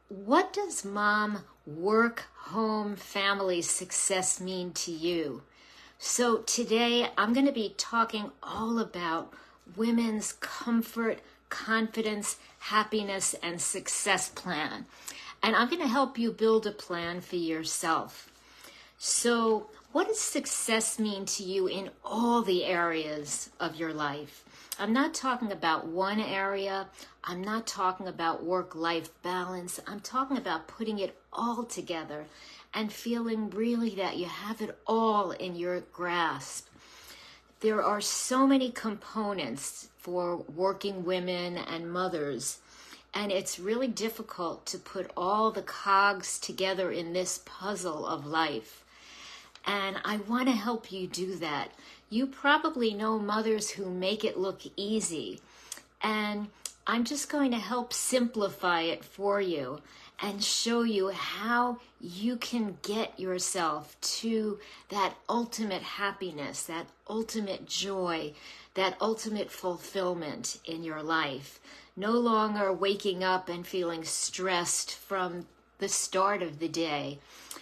What does mom, work, home, family success mean to you? So today I'm going to be talking all about women's comfort, confidence, happiness, and success plan. And I'm going to help you build a plan for yourself. So what does success mean to you in all the areas of your life? I'm not talking about one area. I'm not talking about work-life balance. I'm talking about putting it all together and feeling really that you have it all in your grasp. There are so many components for working women and mothers, and it's really difficult to put all the cogs together in this puzzle of life. And I want to help you do that. You probably know mothers who make it look easy. And I'm just going to help simplify it for you and show you how you can get yourself to that ultimate happiness, that ultimate joy, that ultimate fulfillment in your life. No longer waking up and feeling stressed from the start of the day.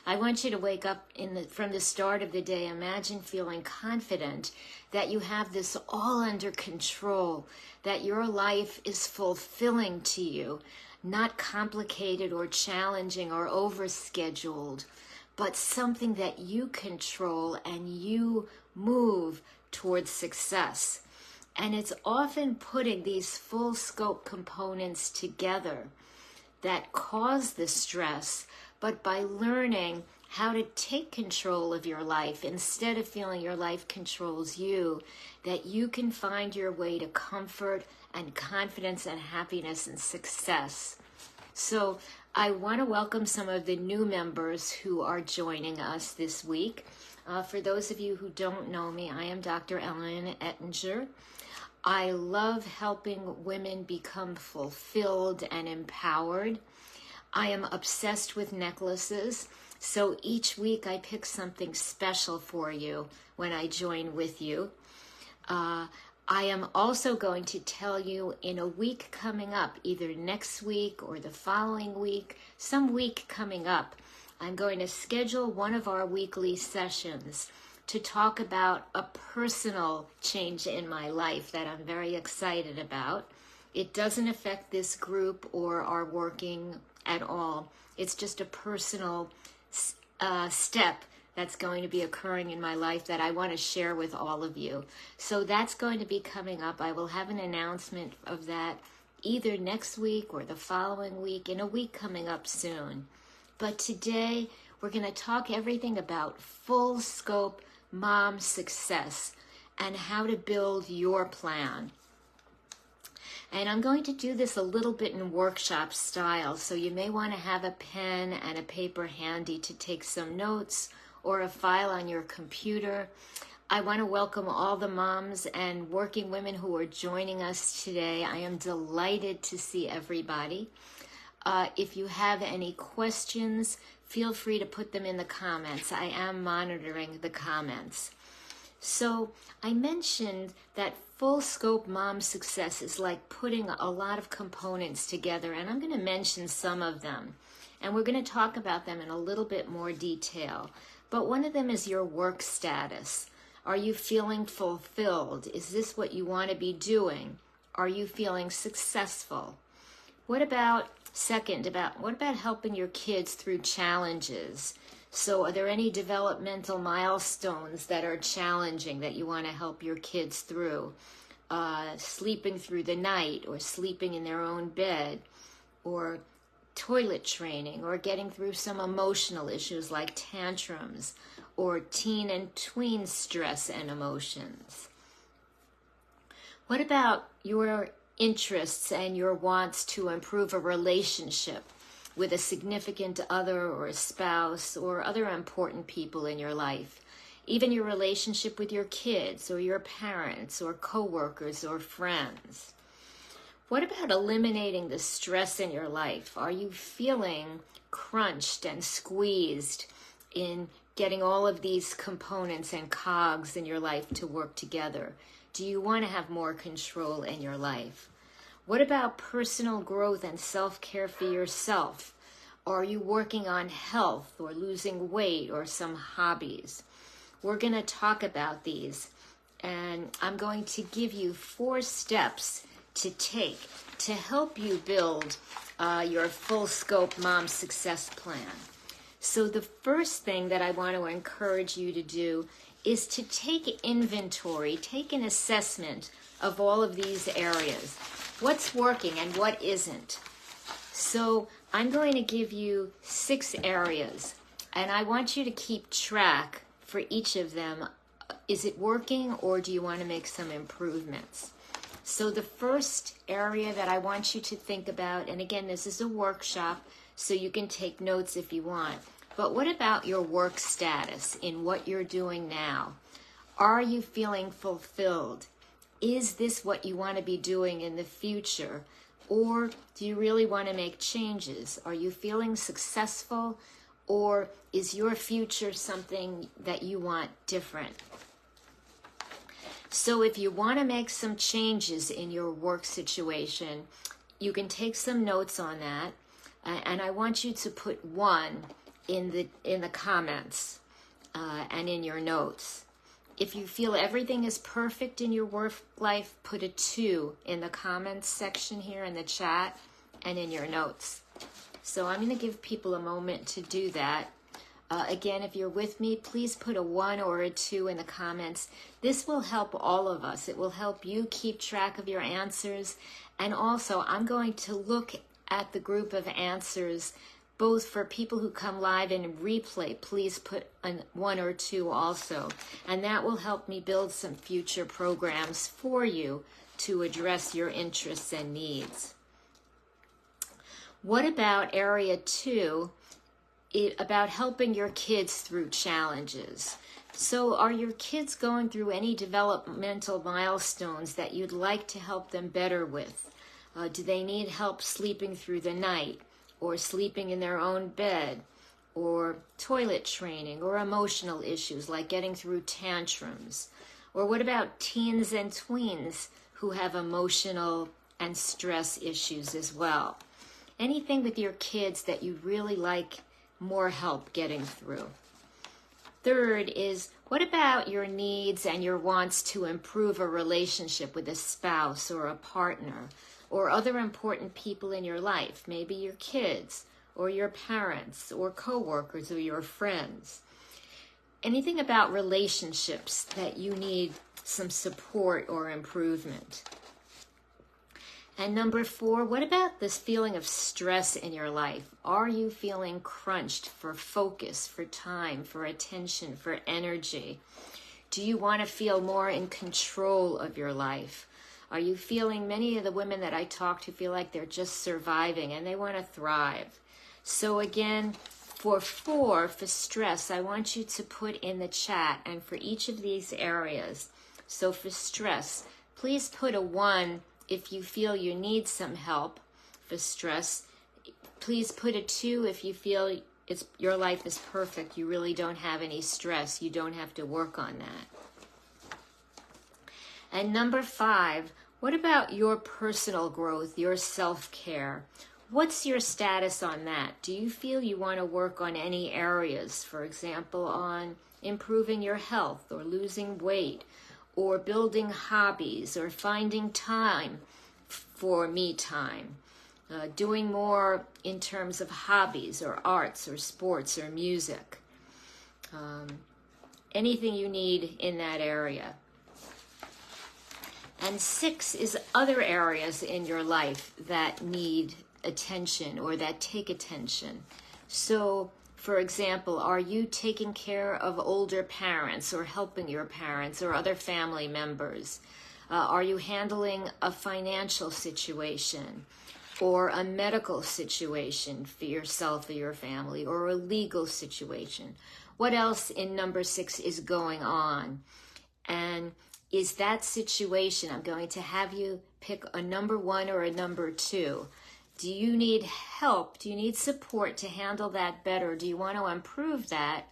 I want you to wake up from the start of the day. Imagine feeling confident that you have this all under control, that your life is fulfilling to you, not complicated or challenging or overscheduled, but something that you control and you move towards success. And it's often putting these full scope components together that cause the stress, but by learning how to take control of your life instead of feeling your life controls you, that you can find your way to comfort and confidence and happiness and success. So I want to welcome some of the new members who are joining us this week. For those of you who don't know me, I am Dr. Ellen Ettinger. I love helping women become fulfilled and empowered. I am obsessed with necklaces, so each week I pick something special for you when I join with you. I am also going to tell you in a week coming up, either next week or the following week, some week coming up, I'm going to schedule one of our weekly sessions to talk about a personal change in my life that I'm very excited about. It doesn't affect this group or our working at all. It's just a personal step that's going to be occurring in my life that I want to share with all of you. So that's going to be coming up. I will have an announcement of that either next week or the following week, in a week coming up soon. But today we're going to talk everything about full scope mom success and how to build your plan. And I'm going to do this a little bit in workshop style, so you may want to have a pen and a paper handy to take some notes or a file on your computer. I want to welcome all the moms and working women who are joining us today. I am delighted to see everybody. If you have any questions, feel free to put them in the comments. I am monitoring the comments. So I mentioned that full scope mom success is like putting a lot of components together, and I'm going to mention some of them. And we're going to talk about them in a little bit more detail. But one of them is your work status. Are you feeling fulfilled? Is this what you want to be doing? Are you feeling successful? What about helping your kids through challenges? So are there any developmental milestones that are challenging that you want to help your kids through? Sleeping through the night, or sleeping in their own bed, or toilet training, or getting through some emotional issues like tantrums, or teen and tween stress and emotions. What about your interests and your wants to improve a relationship with a significant other or a spouse or other important people in your life? Even your relationship with your kids or your parents or coworkers or friends. What about eliminating the stress in your life? Are you feeling crunched and squeezed in getting all of these components and cogs in your life to work together? Do you want to have more control in your life? What about personal growth and self-care for yourself? Are you working on health or losing weight or some hobbies? We're going to talk about these, and I'm going to give you 4 steps to take to help you build your full scope mom success plan. So the first thing that I want to encourage you to do is to take inventory, take an assessment of all of these areas. What's working and what isn't? So I'm going to give you 6 areas, and I want you to keep track for each of them. Is it working, or do you want to make some improvements? So the first area that I want you to think about, and again, this is a workshop, so you can take notes if you want, but what about your work status in what you're doing now? Are you feeling fulfilled? Is this what you want to be doing in the future? Or do you really want to make changes? Are you feeling successful, or is your future something that you want different? So if you want to make some changes in your work situation, you can take some notes on that, and I want you to put 1 in the comments and in your notes. If you feel everything is perfect in your work life, put a 2 in the comments section here in the chat and in your notes. So I'm going to give people a moment to do that. Again, if you're with me, please put a 1 or a 2 in the comments. This will help all of us. It will help you keep track of your answers. And also, I'm going to look at the group of answers both for people who come live and replay. Please put a 1 or 2 also. And that will help me build some future programs for you to address your interests and needs. What about area 2? About helping your kids through challenges. So are your kids going through any developmental milestones that you'd like to help them better with? Do they need help sleeping through the night, or sleeping in their own bed, or toilet training, or emotional issues like getting through tantrums? Or what about teens and tweens who have emotional and stress issues as well? Anything with your kids that you really like more help getting through. Third is, what about your needs and your wants to improve a relationship with a spouse or a partner or other important people in your life, maybe your kids or your parents or coworkers or your friends? Anything about relationships that you need some support or improvement? And number 4, what about this feeling of stress in your life? Are you feeling crunched for focus, for time, for attention, for energy? Do you want to feel more in control of your life? Are you feeling, many of the women that I talk to feel like they're just surviving and they want to thrive? So again, for 4, for stress, I want you to put in the chat, and for each of these areas. So for stress, please put a 1 if you feel you need some help for stress. Please put a 2 if you feel your life is perfect. You really don't have any stress. You don't have to work on that. And number 5, what about your personal growth, your self-care? What's your status on that? Do you feel you want to work on any areas, for example, on improving your health or losing weight, or building hobbies, or finding time for me time, doing more in terms of hobbies or arts or sports or music, anything you need in that area. And 6 is other areas in your life that need attention or that take attention. So, for example, are you taking care of older parents or helping your parents or other family members? Are you handling a financial situation or a medical situation for yourself or your family, or a legal situation? What else in number 6 is going on? And is that situation, I'm going to have you pick a number 1 or a number 2. Do you need help? Do you need support to handle that better? Do you want to improve that?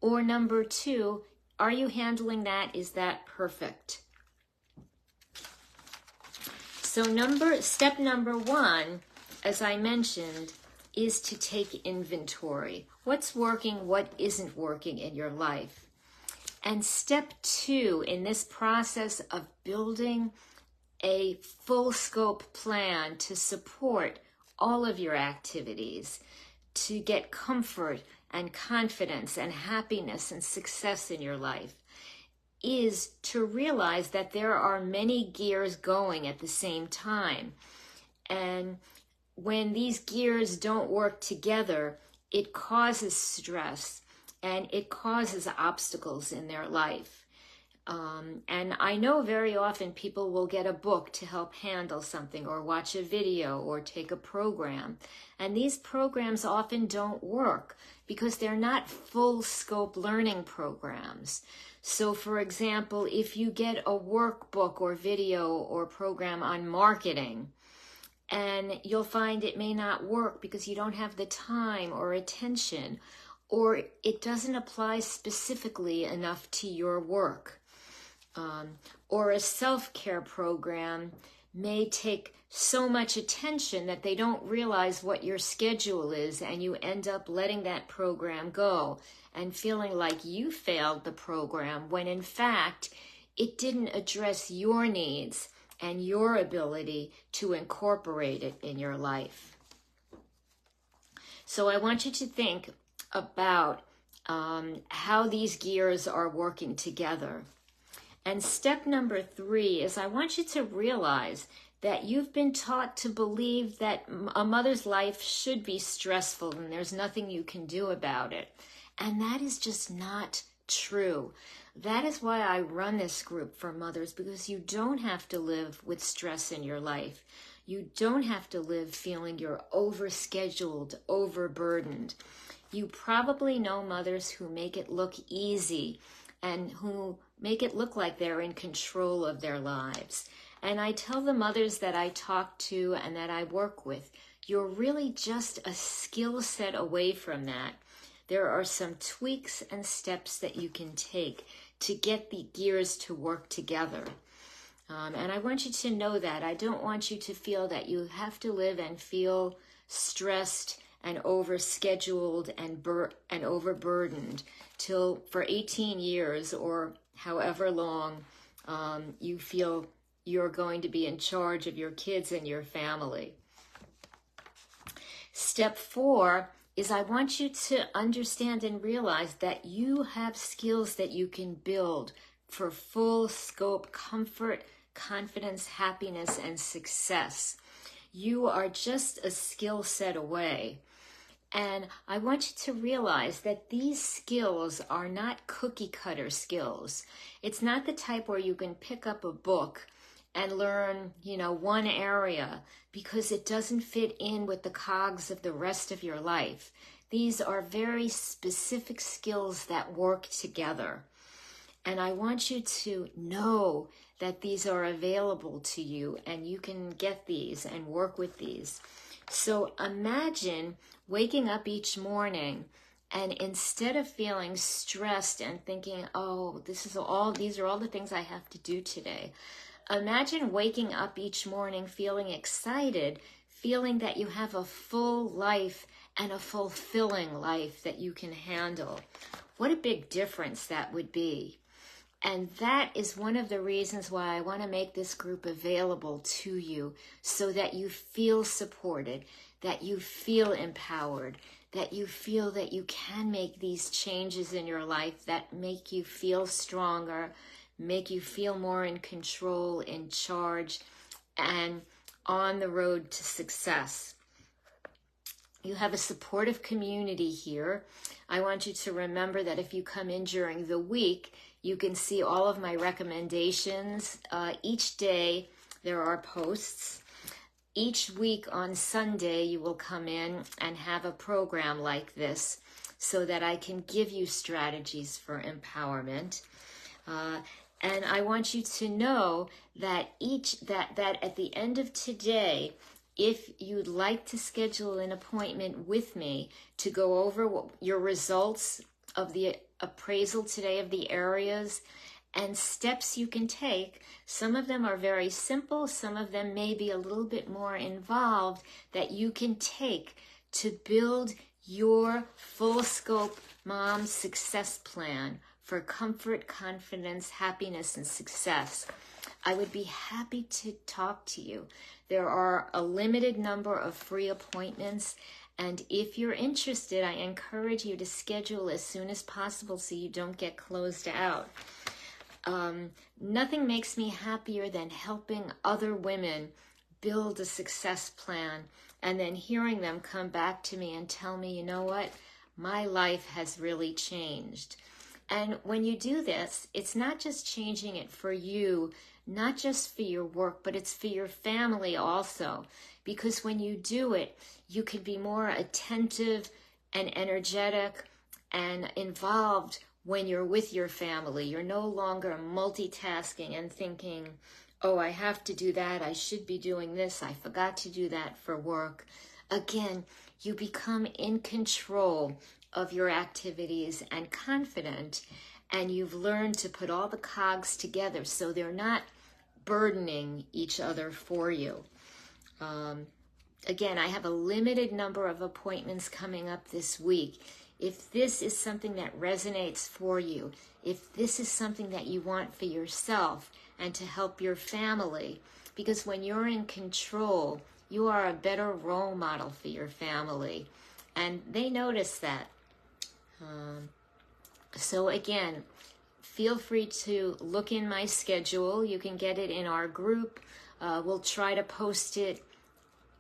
Or number 2, are you handling that? Is that perfect? So step number 1, as I mentioned, is to take inventory. What's working, what isn't working in your life? And step 2 in this process of building a full scope plan to support all of your activities, to get comfort and confidence and happiness and success in your life, is to realize that there are many gears going at the same time. And when these gears don't work together, it causes stress and it causes obstacles in their life. And I know very often people will get a book to help handle something, or watch a video, or take a program. And these programs often don't work because they're not full scope learning programs. So for example, if you get a workbook or video or program on marketing, and you'll find it may not work because you don't have the time or attention, or it doesn't apply specifically enough to your work. Or a self-care program may take so much attention that they don't realize what your schedule is, and you end up letting that program go and feeling like you failed the program, when in fact it didn't address your needs and your ability to incorporate it in your life. So I want you to think about how these gears are working together. And step number 3 is I want you to realize that you've been taught to believe that a mother's life should be stressful and there's nothing you can do about it. And that is just not true. That is why I run this group for mothers, because you don't have to live with stress in your life. You don't have to live feeling you're overscheduled, overburdened. You probably know mothers who make it look easy and who make it look like they're in control of their lives. And I tell the mothers that I talk to and that I work with, you're really just a skill set away from that. There are some tweaks and steps that you can take to get the gears to work together. And I want you to know that. I don't want you to feel that you have to live and feel stressed and overscheduled and overburdened till for 18 years or however long you feel you're going to be in charge of your kids and your family. Step 4 is I want you to understand and realize that you have skills that you can build for full scope comfort, confidence, happiness, and success. You are just a skill set away. And I want you to realize that these skills are not cookie cutter skills. It's not the type where you can pick up a book and learn, one area because it doesn't fit in with the cogs of the rest of your life. These are very specific skills that work together. And I want you to know that these are available to you and you can get these and work with these. So imagine waking up each morning and instead of feeling stressed and thinking, oh, these are all the things I have to do today. Imagine waking up each morning feeling excited, feeling that you have a full life and a fulfilling life that you can handle. What a big difference that would be. And that is one of the reasons why I want to make this group available to you so that you feel supported, that you feel empowered, that you feel that you can make these changes in your life that make you feel stronger, make you feel more in control, in charge, and on the road to success. You have a supportive community here. I want you to remember that if you come in during the week, you can see all of my recommendations. Each day there are posts. Each week on Sunday you will come in and have a program like this so that I can give you strategies for empowerment. And I want you to know that that at the end of today, if you'd like to schedule an appointment with me to go over your results of the appraisal today of the areas and steps you can take, some of them are very simple, some of them may be a little bit more involved that you can take to build your full scope mom success plan for comfort, confidence, happiness, and success, I would be happy to talk to you. There are a limited number of free appointments, and if you're interested, I encourage you to schedule as soon as possible so you don't get closed out. Nothing makes me happier than helping other women build a success plan and then hearing them come back to me and tell me, you know what, my life has really changed. And when you do this, it's not just changing it for you, not just for your work, but it's for your family also. Because when you do it, you can be more attentive and energetic and involved when you're with your family. You're no longer multitasking and thinking, oh, I have to do that, I should be doing this, I forgot to do that for work. Again, you become in control of your activities and confident, and you've learned to put all the cogs together so they're not burdening each other for you. Again, I have a limited number of appointments coming up this week. If this is something that resonates for you, if this is something that you want for yourself and to help your family, because when you're in control, you are a better role model for your family, and they notice that. So again, feel free to look in my schedule. You can get it in our group. We'll try to post it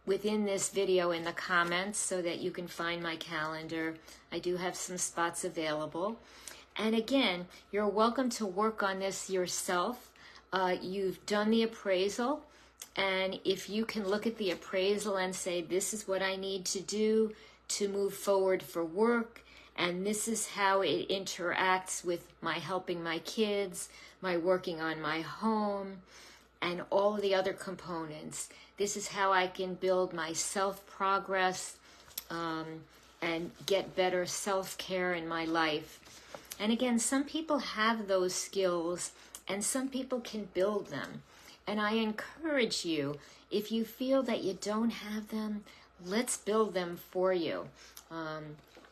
within this video in the comments so that you can find my calendar. I do have some spots available. And again, you're welcome to work on this yourself. You've done the appraisal, and if you can look at the appraisal and say, this is what I need to do to move forward for work, and this is how it interacts with my helping my kids, my working on my home, and all of the other components. This is how I can build my self-progress and get better self-care in my life. And again, some people have those skills and some people can build them. And I encourage you, if you feel that you don't have them, let's build them for you.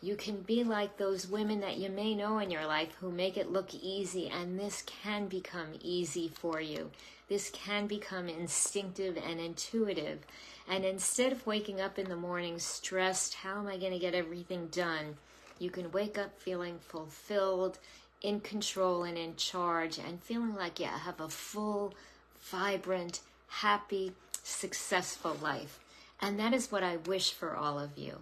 You can be like those women that you may know in your life who make it look easy, and this can become easy for you. This can become instinctive and intuitive. And instead of waking up in the morning stressed, how am I going to get everything done? You can wake up feeling fulfilled, in control and in charge, and feeling like you have a full, vibrant, happy, successful life. And that is what I wish for all of you.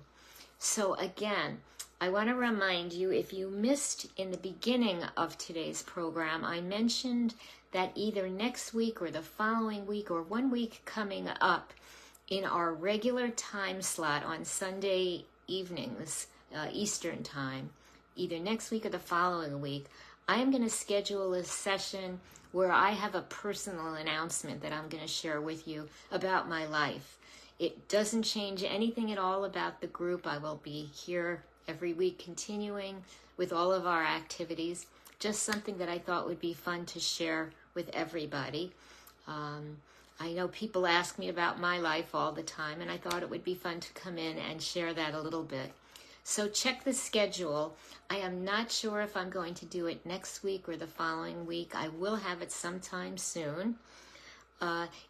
So again, I want to remind you, if you missed in the beginning of today's program, I mentioned that either next week or the following week or 1 week coming up in our regular time slot on Sunday evenings, Eastern time, either next week or the following week, I am going to schedule a session where I have a personal announcement that I'm going to share with you about my life. It doesn't change anything at all about the group. I will be here every week continuing with all of our activities. Just something that I thought would be fun to share with everybody. I know people ask me about my life all the time, and I thought it would be fun to come in and share that a little bit. So check the schedule. I am not sure if I'm going to do it next week or the following week. I will have it sometime soon.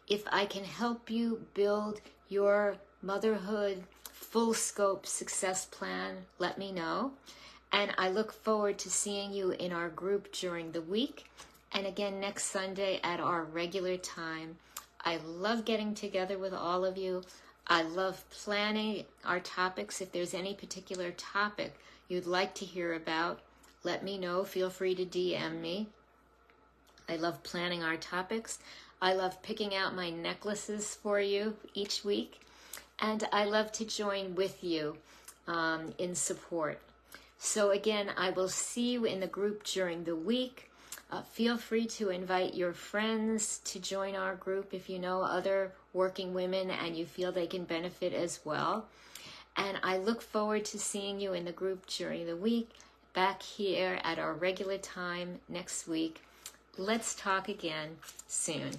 If I can help you build your motherhood full scope success plan, let me know. And I look forward to seeing you in our group during the week. And again, next Sunday at our regular time. I love getting together with all of you. I love planning our topics. If there's any particular topic you'd like to hear about, let me know. Feel free to DM me. I love planning our topics. I love picking out my necklaces for you each week. And I love to join with you in support. So again, I will see you in the group during the week. Feel free to invite your friends to join our group if you know other working women and you feel they can benefit as well. And I look forward to seeing you in the group during the week, back here at our regular time next week. Let's talk again soon.